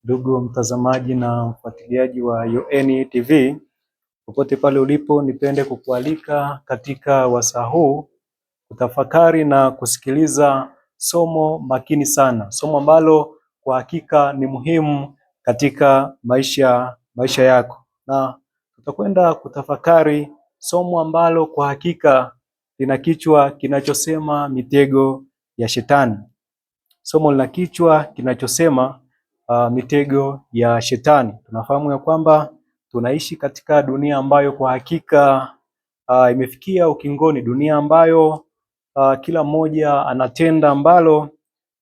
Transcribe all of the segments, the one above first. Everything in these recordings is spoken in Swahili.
Ndugu mtazamaji na mfuatiliaji wa UoN TV, popote pale ulipo, nipende kukualika katika wasaa huu kutafakari na kusikiliza somo makini sana, somo ambalo kwa hakika ni muhimu katika maisha yako, na tutakwenda kutafakari somo ambalo kwa hakika lina kichwa kinachosema mitego ya Shetani. Somo lina kichwa kinachosema mitego ya Shetani. Tunafahamu ya kwamba tunaishi katika dunia ambayo kwa hakika imefikia ukingoni, dunia ambayo kila mmoja anatenda ambalo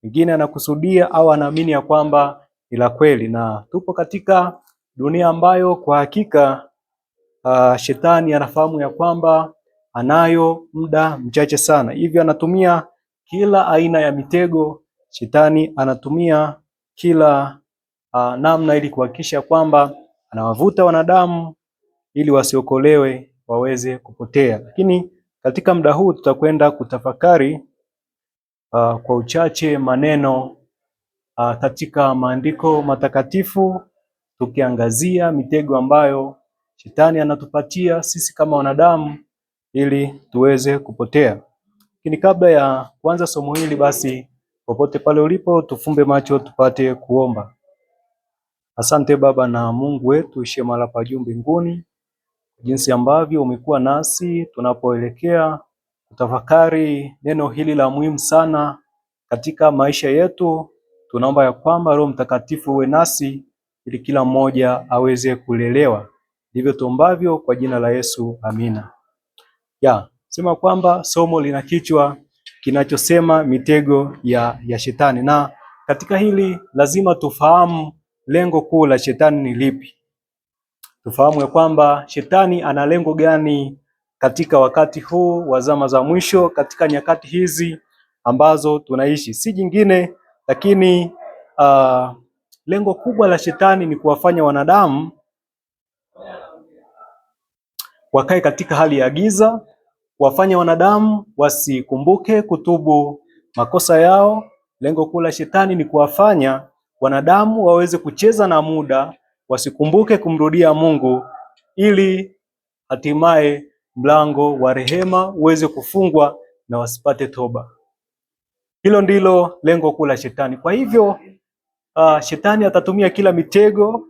mwingine anakusudia au anaamini ya kwamba ni la kweli, na tupo katika dunia ambayo kwa hakika Shetani anafahamu ya kwamba anayo muda mchache sana, hivyo anatumia kila aina ya mitego. Shetani anatumia kila namna ili kuhakikisha kwamba anawavuta wanadamu ili wasiokolewe, waweze kupotea. Lakini katika muda huu tutakwenda kutafakari kwa uchache maneno katika maandiko matakatifu, tukiangazia mitego ambayo Shetani anatupatia sisi kama wanadamu ili tuweze kupotea. Lakini kabla ya kuanza somo hili, basi popote pale ulipo, tufumbe macho tupate kuomba. Asante Baba na Mungu wetu uishie mahali pa juu mbinguni, jinsi ambavyo umekuwa nasi tunapoelekea kutafakari neno hili la muhimu sana katika maisha yetu. Tunaomba ya kwamba Roho Mtakatifu uwe nasi ili kila mmoja aweze kulelewa. Ndivyo tuombavyo kwa jina la Yesu, amina. Sema kwamba somo lina kichwa kinachosema mitego ya Shetani, na katika hili lazima tufahamu lengo kuu la Shetani ni lipi. Tufahamu ya kwamba Shetani ana lengo gani katika wakati huu wa zama za mwisho, katika nyakati hizi ambazo tunaishi. Si jingine lakini lengo kubwa la Shetani ni kuwafanya wanadamu wakae katika hali ya giza, kuwafanya wanadamu wasikumbuke kutubu makosa yao. Lengo kuu la Shetani ni kuwafanya wanadamu waweze kucheza na muda, wasikumbuke kumrudia Mungu, ili hatimaye mlango wa rehema uweze kufungwa na wasipate toba. Hilo ndilo lengo kuu la Shetani. Kwa hivyo Shetani atatumia kila mitego,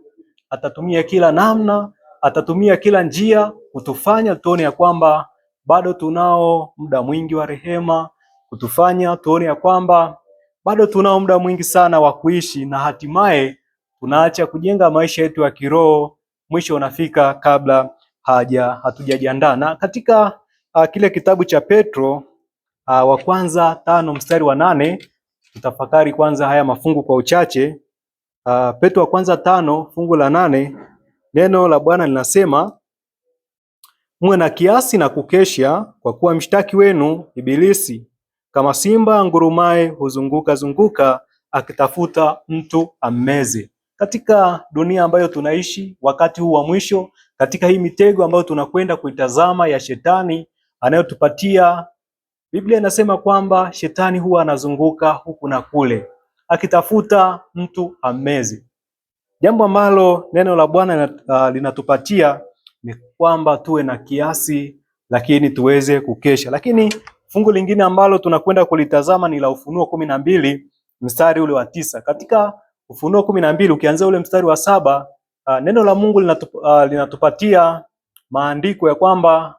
atatumia kila namna, atatumia kila njia kutufanya tuone ya kwamba bado tunao muda mwingi wa rehema, kutufanya tuone ya kwamba bado tunao muda mwingi sana wa kuishi, na hatimaye tunaacha kujenga maisha yetu ya kiroho. Mwisho unafika kabla hatujajiandaa. Na katika kile kitabu cha Petro wa kwanza 5 mstari wa 8, tutafakari kwanza haya mafungu kwa uchache. Petro wa kwanza 5 fungu la 8, neno la Bwana linasema, muwe na kiasi na kukesha, kwa kuwa mshtaki wenu Ibilisi kama simba ngurumaye huzunguka akitafuta mtu ammeze. Katika dunia ambayo tunaishi wakati huu wa mwisho, katika hii mitego ambayo tunakwenda kuitazama ya Shetani anayotupatia, Biblia inasema kwamba Shetani huwa anazunguka huku na kule akitafuta mtu ammeze. Jambo ambalo neno la Bwana linatupatia ni kwamba tuwe na kiasi, lakini tuweze kukesha. Lakini fungu lingine ambalo tunakwenda kulitazama ni la Ufunuo 12 mstari ule wa 9. Katika Ufunuo 12 ukianzia ule mstari wa 7, neno la Mungu linatupatia maandiko ya kwamba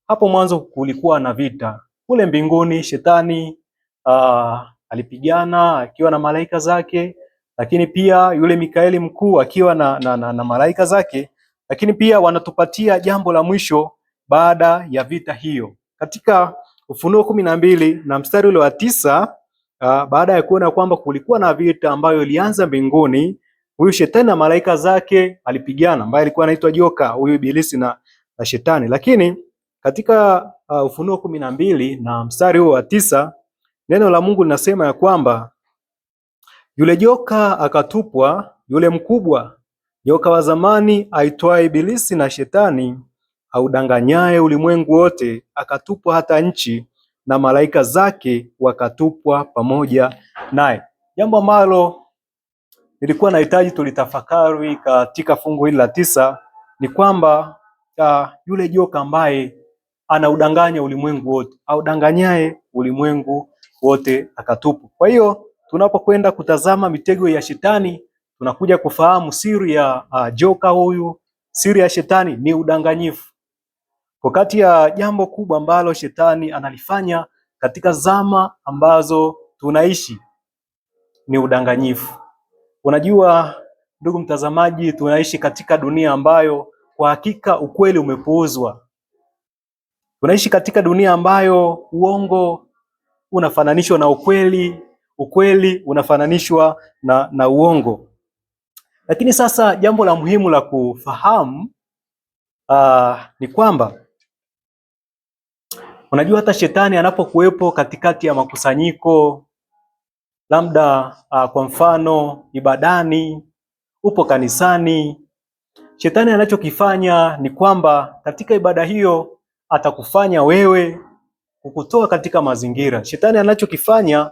hapo mwanzo kulikuwa na vita kule mbinguni. Shetani alipigana akiwa na malaika zake, lakini pia yule Mikaeli mkuu akiwa na malaika zake. Lakini pia wanatupatia jambo la mwisho baada ya vita hiyo. Katika Ufunuo 12 na mstari ule wa 9, baada ya kuona kwamba kulikuwa na vita ambayo ilianza mbinguni, huyu Shetani na malaika zake alipigana, ambaye alikuwa anaitwa joka, huyu Ibilisi na Shetani. Lakini katika Ufunuo 12 na mstari huo wa 9, neno la Mungu linasema ya kwamba yule joka akatupwa, yule mkubwa, joka wa zamani aitwaye Ibilisi na Shetani, audanganyaye ulimwengu wote, akatupwa hata nchi, na malaika zake wakatupwa pamoja naye. Jambo ambalo nilikuwa nahitaji tulitafakari katika fungu hili la 9 ni kwamba yule joka ambaye anaudanganya ulimwengu wote, audanganyaye ulimwengu wote akatupwa. Kwa hiyo tunapokwenda kutazama mitego ya shetani, tunakuja kufahamu siri ya joka huyu. Siri ya shetani ni udanganyifu. Kwa kati ya jambo kubwa ambalo shetani analifanya katika zama ambazo tunaishi ni udanganyifu. Unajua ndugu mtazamaji, tunaishi katika dunia ambayo kwa hakika ukweli umepuuzwa. Tunaishi katika dunia ambayo uongo unafananishwa na ukweli, ukweli unafananishwa na uongo. Lakini sasa jambo la muhimu la kufahamu ni kwamba unajua hata shetani anapokuwepo katikati ya makusanyiko, labda kwa mfano ibadani, upo kanisani, shetani anachokifanya ni kwamba katika ibada hiyo atakufanya wewe, kukutoa katika mazingira. Shetani anachokifanya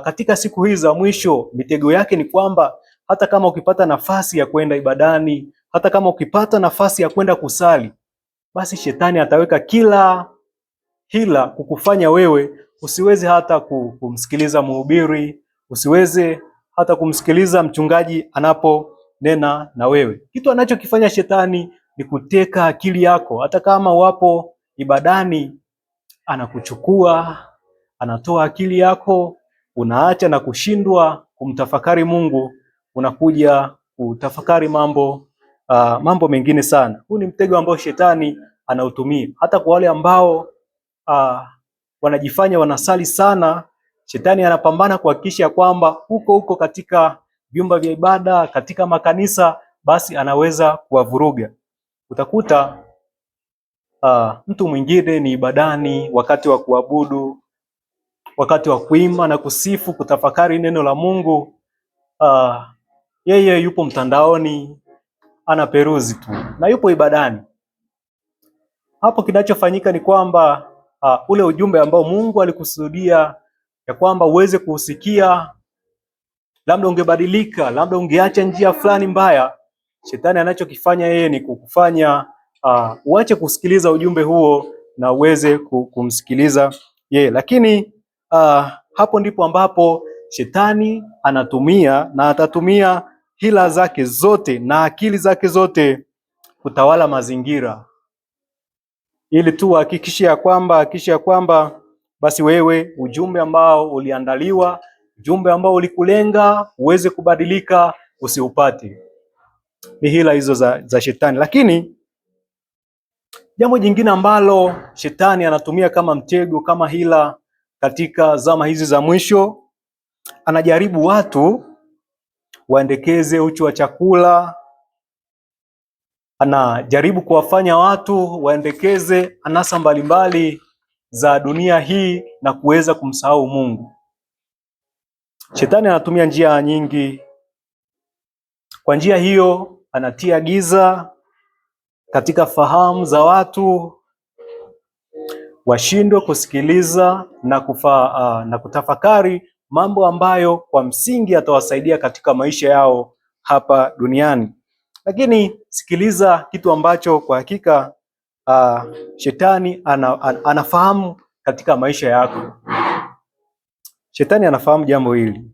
katika siku hizi za mwisho, mitego yake ni kwamba hata kama ukipata nafasi ya kwenda ibadani, hata kama ukipata nafasi ya kwenda kusali, basi shetani ataweka kila hila kukufanya wewe usiweze hata kumsikiliza mhubiri, usiweze hata kumsikiliza mchungaji anaponena na wewe. Kitu anachokifanya shetani ni kuteka akili yako. Hata kama wapo ibadani, anakuchukua, anatoa akili yako, unaacha na kushindwa kumtafakari Mungu, unakuja kutafakari mambo mengine sana. Huu ni mtego ambao shetani anautumia. Hata kwa wale ambao wanajifanya wanasali sana, shetani anapambana kuhakikisha kwamba huko katika vyumba vya ibada, katika makanisa, basi anaweza kuwavuruga. Utakuta mtu mwingine ni ibadani, wakati wa kuabudu, wakati wa kuimba na kusifu, kutafakari neno la Mungu, yeye yupo mtandaoni, anaperuzi tu na yupo ibadani. Hapo kinachofanyika ni kwamba ule ujumbe ambao Mungu alikusudia ya kwamba uweze kuusikia, labda ungebadilika, labda ungeacha njia fulani mbaya, shetani anachokifanya yeye ni kukufanya uache kusikiliza ujumbe huo na uweze kumsikiliza yeye. Lakini hapo ndipo ambapo shetani anatumia na atatumia hila zake zote na akili zake zote kutawala mazingira, ili tu hakikisha ya kwamba basi wewe ujumbe ambao uliandaliwa, ujumbe ambao ulikulenga uweze kubadilika, usiupate. Ni hila hizo za shetani. Lakini jambo jingine ambalo shetani anatumia kama mtego, kama hila katika zama hizi za mwisho, anajaribu watu waendekeze uchu wa chakula, anajaribu kuwafanya watu waendekeze anasa mbalimbali za dunia hii na kuweza kumsahau Mungu. Shetani anatumia njia nyingi. Kwa njia hiyo anatia giza katika fahamu za watu, washindwe kusikiliza na kutafakari mambo ambayo kwa msingi atawasaidia katika maisha yao hapa duniani. Lakini sikiliza kitu ambacho kwa hakika shetani anafahamu katika maisha yako. Shetani anafahamu jambo hili.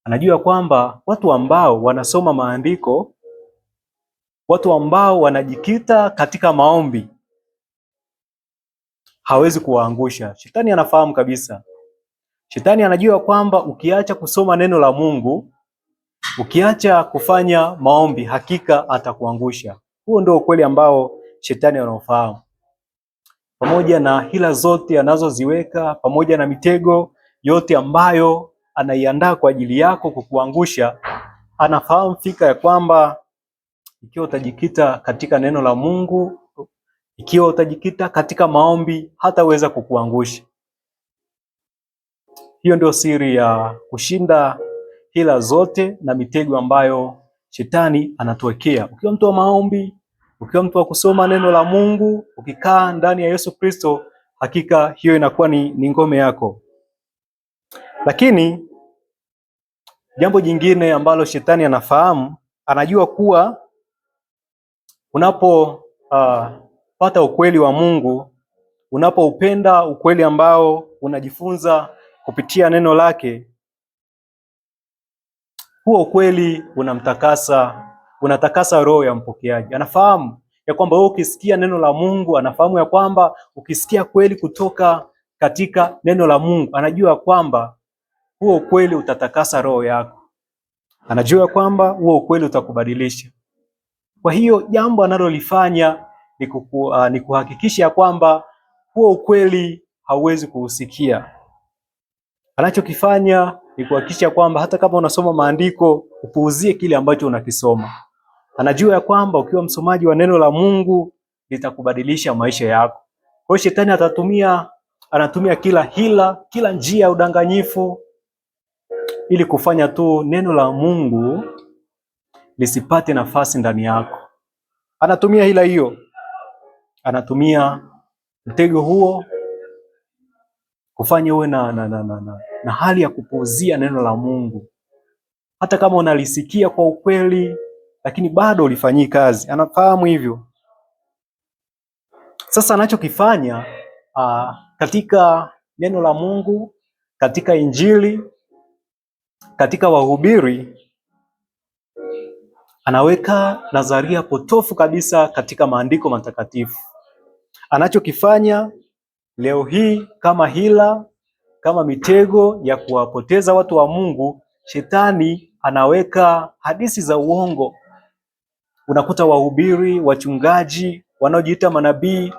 Anajua kwamba watu ambao wanasoma maandiko, watu ambao wanajikita katika maombi, hawezi kuwaangusha. Shetani anafahamu kabisa. Shetani anajua kwamba ukiacha kusoma neno la Mungu, ukiacha kufanya maombi, hakika atakuangusha. Huo ndio ukweli ambao shetani anaofahamu. Pamoja na hila zote anazoziweka, pamoja na mitego yote ambayo anaiandaa kwa ajili yako kukuangusha, anafahamu fika ya kwamba ikiwa utajikita katika neno la Mungu, ikiwa utajikita katika maombi, hataweza kukuangusha. Hiyo ndio siri ya kushinda hila zote na mitego ambayo shetani anatuwekea. Ukiwa mtu wa maombi, ukiwa mtu wa kusoma neno la Mungu, ukikaa ndani ya Yesu Kristo, hakika hiyo inakuwa ni ngome yako. Lakini Jambo jingine ambalo shetani anafahamu, anajua kuwa unapopata ukweli wa Mungu, unapoupenda ukweli ambao unajifunza kupitia neno lake, huo ukweli unatakasa roho ya mpokeaji. Anafahamu ya kwamba wewe ukisikia neno la Mungu, anafahamu ya kwamba ukisikia kweli kutoka katika neno la Mungu, anajua kwamba huo ukweli utatakasa roho yako. Anajua kwamba huo ukweli utakubadilisha. Kwa hiyo jambo analolifanya ni kuhakikisha kwamba huo ukweli hauwezi kuusikia. Anachokifanya ni kuhakikisha kwamba hata kama unasoma maandiko, upuuzie kile ambacho unakisoma. Anajua ya kwamba ukiwa msomaji wa neno la Mungu litakubadilisha maisha yako. Kwa hiyo shetani anatumia kila hila, kila njia ya udanganyifu ili kufanya tu neno la Mungu lisipate nafasi ndani yako. Anatumia hila hiyo, anatumia mtego huo kufanya uwe na hali ya kupuuzia neno la Mungu. Hata kama unalisikia kwa ukweli, lakini bado ulifanyii kazi. Anafahamu hivyo. Sasa anachokifanya katika neno la Mungu, katika Injili, katika wahubiri, anaweka nadharia potofu kabisa katika maandiko matakatifu. Anachokifanya leo hii kama hila, kama mitego ya kuwapoteza watu wa Mungu, shetani anaweka hadithi za uongo. Unakuta wahubiri, wachungaji, wanaojiita manabii,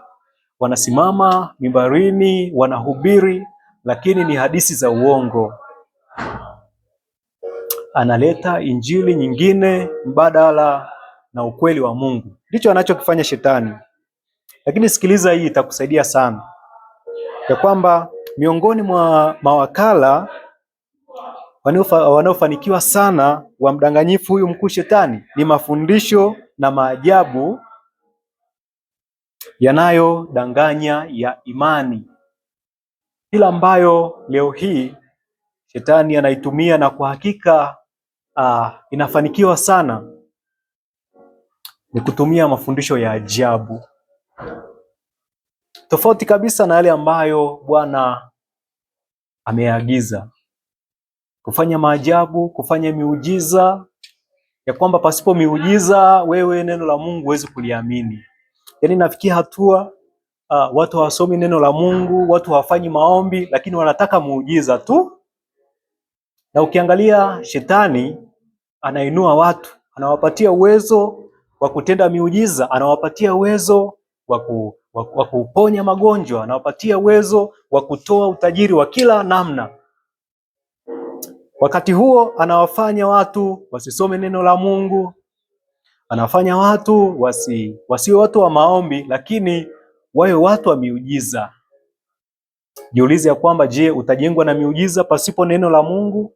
wanasimama mimbarini, wanahubiri, lakini ni hadithi za uongo. Analeta injili nyingine mbadala na ukweli wa Mungu. Ndicho anachokifanya shetani. Lakini sikiliza, hii itakusaidia sana, ya kwamba miongoni mwa mawakala wanaofanikiwa sana wa mdanganyifu huyu mkuu shetani ni mafundisho na maajabu yanayodanganya ya imani. Ila ambayo leo hii shetani anaitumia na kwa hakika inafanikiwa sana ni kutumia mafundisho ya ajabu, tofauti kabisa na yale ambayo Bwana ameagiza. Kufanya maajabu, kufanya miujiza, ya kwamba pasipo miujiza wewe neno la Mungu huwezi kuliamini. Yaani nafikia hatua watu hawasomi neno la Mungu, watu hawafanyi maombi, lakini wanataka muujiza tu. Na ukiangalia shetani anainua watu, anawapatia uwezo wa kutenda miujiza, anawapatia uwezo wa kuponya magonjwa, anawapatia uwezo wa kutoa utajiri wa kila namna. Wakati huo anawafanya watu wasisome neno la Mungu, anawafanya watu wasiwe watu wa maombi, lakini wawe watu wa miujiza. Jiulize ya kwamba je, utajengwa na miujiza pasipo neno la Mungu?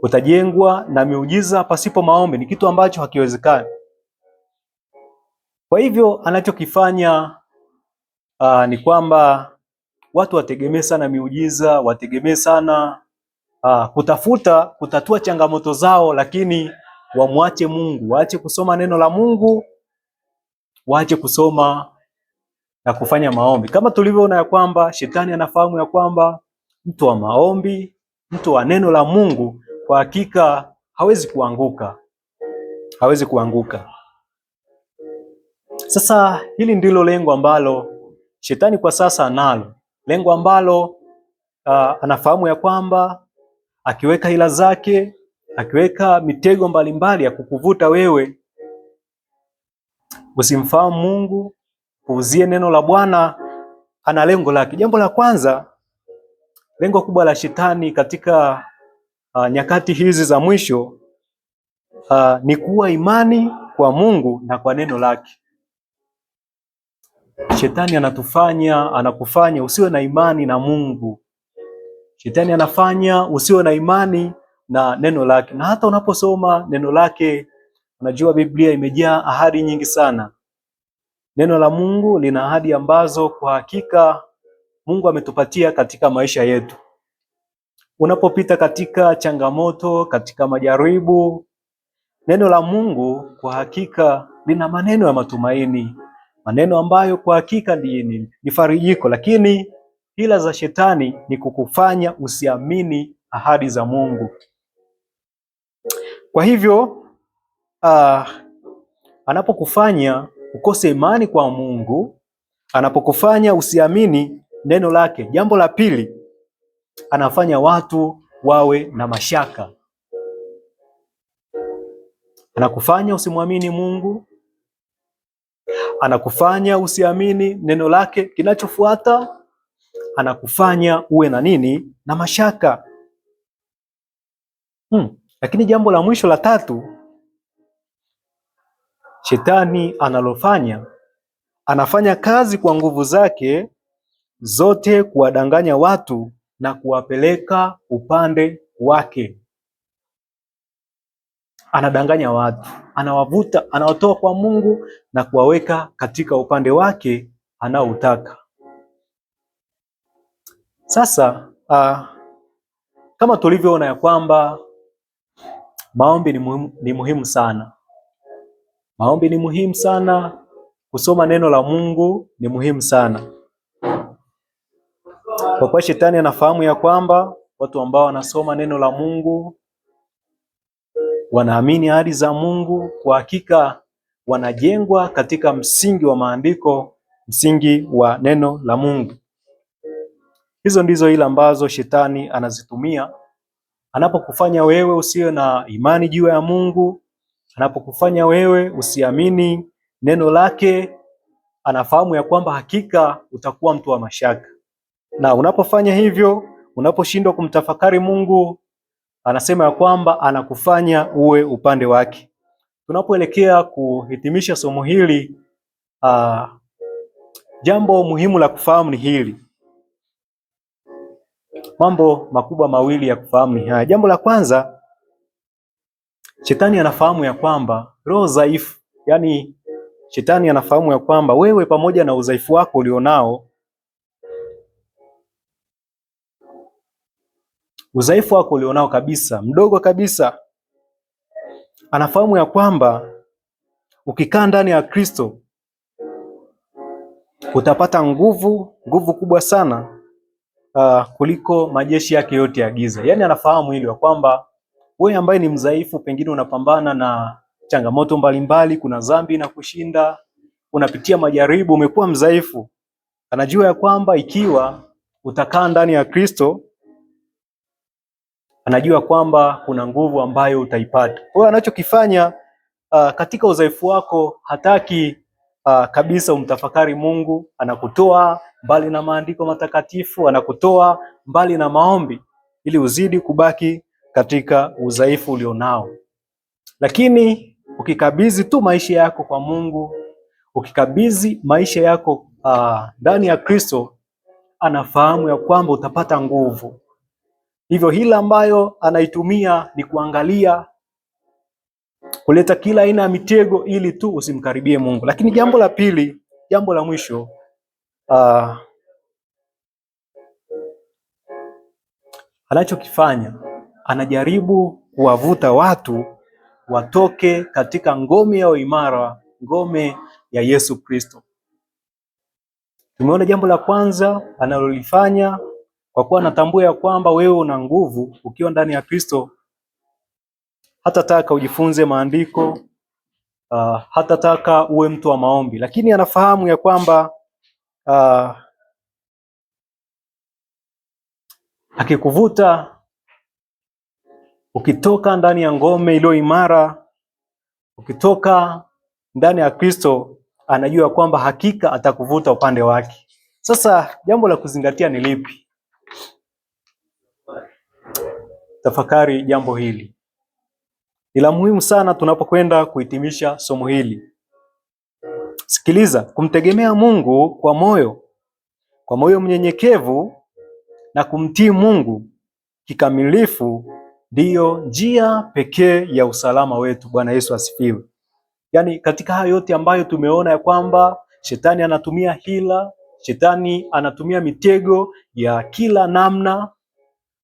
Utajengwa na miujiza pasipo maombi? Ni kitu ambacho hakiwezekani. Kwa hivyo anachokifanya ni kwamba watu wategemee sana miujiza, wategemee sana kutatua changamoto zao, lakini wamwache Mungu, waache kusoma neno la Mungu, waache kusoma na kufanya maombi. Kama tulivyoona ya kwamba shetani anafahamu ya kwamba mtu wa maombi, mtu wa neno la Mungu, kwa hakika hawezi kuanguka. Sasa hili ndilo lengo ambalo shetani kwa sasa analo, lengo ambalo anafahamu ya kwamba akiweka hila zake, akiweka mitego mbalimbali ya kukuvuta wewe usimfahamu Mungu, puuzie neno la Bwana, ana lengo lake. Jambo la kwanza, lengo kubwa la shetani katika nyakati hizi za mwisho ni kuua imani kwa Mungu na kwa neno lake. Shetani anakufanya usiwe na imani na Mungu. Shetani anafanya usiwe na imani na neno lake. Na hata unaposoma neno lake, unajua Biblia imejaa ahadi nyingi sana. Neno la Mungu lina ahadi ambazo kwa hakika Mungu ametupatia katika maisha yetu. unapopita katika changamoto, katika majaribu, neno la Mungu kwa hakika lina maneno ya matumaini, maneno ambayo kwa hakika ni farijiko, lakini hila za shetani ni kukufanya usiamini ahadi za Mungu. Kwa hivyo anapokufanya ukose imani kwa Mungu, anapokufanya usiamini neno lake, jambo la pili, anafanya watu wawe na mashaka. Anakufanya usimwamini Mungu, anakufanya usiamini neno lake. Kinachofuata, anakufanya uwe na nini? Na mashaka. Lakini jambo la mwisho la tatu, shetani analofanya, anafanya kazi kwa nguvu zake zote kuwadanganya watu na kuwapeleka upande wake. Anadanganya watu, anawavuta, anawatoa kwa Mungu na kuwaweka katika upande wake anaoutaka. Sasa kama tulivyoona ya kwamba maombi ni muhimu sana. Maombi ni muhimu sana, kusoma neno la Mungu ni muhimu sana. Kwa kuwa shetani anafahamu ya kwamba watu ambao wanasoma neno la Mungu, wanaamini ahadi za Mungu, kwa hakika wanajengwa katika msingi wa maandiko, msingi wa neno la Mungu. Hizo ndizo hila ambazo shetani anazitumia anapokufanya wewe usiwe na imani juu ya Mungu, anapokufanya wewe usiamini neno lake. Anafahamu ya kwamba hakika utakuwa mtu wa mashaka, na unapofanya hivyo, unaposhindwa kumtafakari Mungu, anasema ya kwamba anakufanya uwe upande wake. Tunapoelekea kuhitimisha somo hili, jambo muhimu la kufahamu ni hili. Mambo makubwa mawili ya kufahamu ni haya. Jambo la kwanza, shetani anafahamu ya kwamba roho dhaifu, yani shetani anafahamu ya kwamba wewe pamoja na udhaifu wako ulionao, udhaifu wako ulionao kabisa, mdogo kabisa, anafahamu ya kwamba ukikaa ndani ya Kristo utapata nguvu kubwa sana kuliko majeshi yake yote ya giza. Yaani anafahamu hilo, kwamba wewe ambaye ni mdhaifu, pengine unapambana na changamoto mbalimbali, kuna dhambi na kushinda, unapitia majaribu, umekuwa mdhaifu. Anajua ya kwamba ikiwa utakaa ndani ya Kristo, anajua kwamba kuna nguvu ambayo utaipata. Kwa hiyo anachokifanya katika udhaifu wako, hataki kabisa umtafakari Mungu. Anakutoa mbali na maandiko matakatifu, anakutoa mbali na maombi, ili uzidi kubaki katika udhaifu ulionao. Lakini ukikabidhi tu maisha yako kwa Mungu, ukikabidhi maisha yako ndani ya Kristo, anafahamu ya kwamba utapata nguvu. Hivyo hila ambayo anaitumia ni kuangalia, kuleta kila aina ya mitego ili tu usimkaribie Mungu. Lakini jambo la pili, jambo la mwisho, anachokifanya, anajaribu kuwavuta watu watoke katika ngome yao imara, ngome ya Yesu Kristo. Tumeona jambo la kwanza analolifanya, kwa kuwa anatambua ya kwamba wewe una nguvu ukiwa ndani ya Kristo. Hatataka ujifunze maandiko, hatataka uwe mtu wa maombi, lakini anafahamu ya kwamba akikuvuta ukitoka ndani ya ngome iliyo imara, ukitoka ndani ya Kristo, anajua kwamba hakika atakuvuta upande wake. Sasa jambo la kuzingatia ni lipi? Tafakari jambo hili, ni la muhimu sana tunapokwenda kuhitimisha somo hili. Sikiliza, kumtegemea Mungu kwa moyo mnyenyekevu na kumtii Mungu kikamilifu ndiyo njia pekee ya usalama wetu. Bwana Yesu asifiwe. Yaani katika hayo yote ambayo tumeona ya kwamba shetani anatumia hila, shetani anatumia mitego ya kila namna,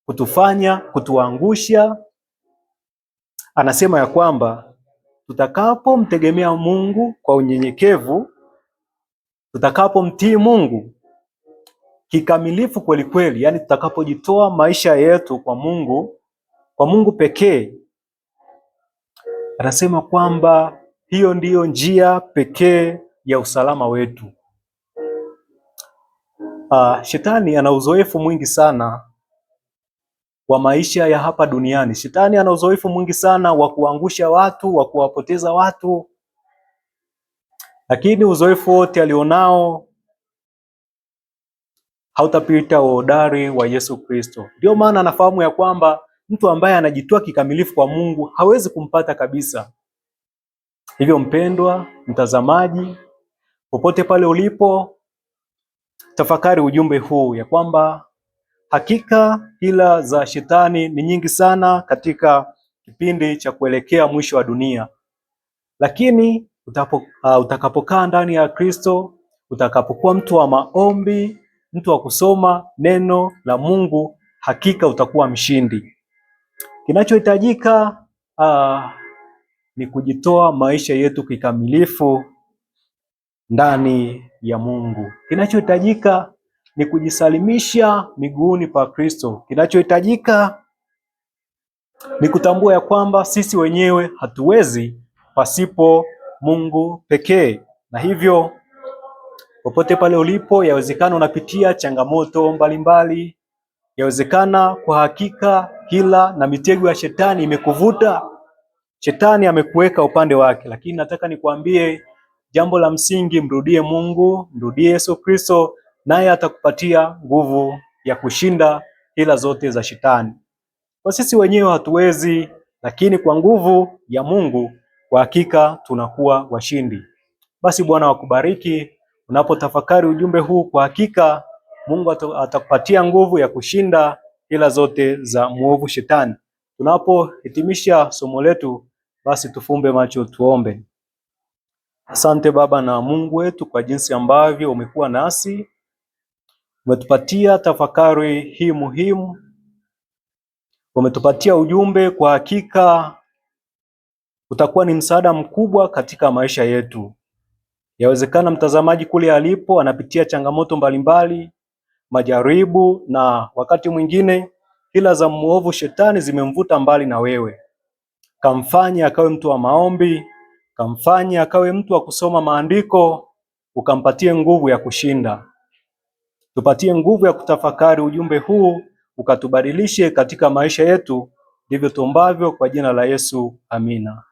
kutufanya, kutuangusha. Anasema ya kwamba tutakapomtegemea Mungu kwa unyenyekevu, tutakapomtii Mungu kikamilifu kweli kweli, yani tutakapojitoa maisha yetu kwa Mungu pekee, anasema kwamba hiyo ndiyo njia pekee ya usalama wetu. Shetani ana uzoefu mwingi sana wa maisha ya hapa duniani. Shetani ana uzoefu mwingi sana wa kuangusha watu, wa kuwapoteza watu, lakini uzoefu wote alionao hautapita uhodari wa Yesu Kristo. Ndio maana anafahamu ya kwamba mtu ambaye anajitoa kikamilifu kwa Mungu hawezi kumpata kabisa. Hivyo mpendwa mtazamaji, popote pale ulipo, tafakari ujumbe huu ya kwamba hakika hila za shetani ni nyingi sana katika kipindi cha kuelekea mwisho wa dunia. Lakini utakapokaa ndani ya Kristo, utakapokuwa mtu wa maombi, mtu wa kusoma neno la Mungu, hakika utakuwa mshindi. Kinachohitajika ni kujitoa maisha yetu kikamilifu ndani ya Mungu. Kinachohitajika ni kujisalimisha miguuni pa Kristo. Kinachohitajika ni kutambua ya kwamba sisi wenyewe hatuwezi pasipo Mungu pekee. Na hivyo popote pale ulipo, yawezekana unapitia changamoto mbalimbali, yawezekana kwa hakika hila na mitego ya shetani imekuvuta, shetani amekuweka upande wake, lakini nataka nikwambie jambo la msingi, mrudie Mungu, mrudie Yesu Kristo, naye atakupatia nguvu ya kushinda hila zote za shetani. Kwa sisi wenyewe hatuwezi, lakini kwa nguvu ya Mungu kwa hakika tunakuwa washindi. Basi Bwana wakubariki unapotafakari ujumbe huu. Kwa hakika Mungu atakupatia nguvu ya kushinda hila zote za muovu shetani. Tunapohitimisha somo letu, basi tufumbe macho tuombe. Asante Baba na Mungu wetu kwa jinsi ambavyo umekuwa nasi, umetupatia tafakari hii muhimu, umetupatia ujumbe. Kwa hakika utakuwa ni msaada mkubwa katika maisha yetu. Yawezekana mtazamaji kule alipo anapitia changamoto mbalimbali, majaribu, na wakati mwingine hila za muovu shetani zimemvuta mbali na wewe. Kamfanye akawe mtu wa maombi, kamfanye akawe mtu wa kusoma maandiko, ukampatie nguvu ya kushinda. Tupatie nguvu ya kutafakari ujumbe huu, ukatubadilishe katika maisha yetu. Ndivyo tuombavyo kwa jina la Yesu, amina.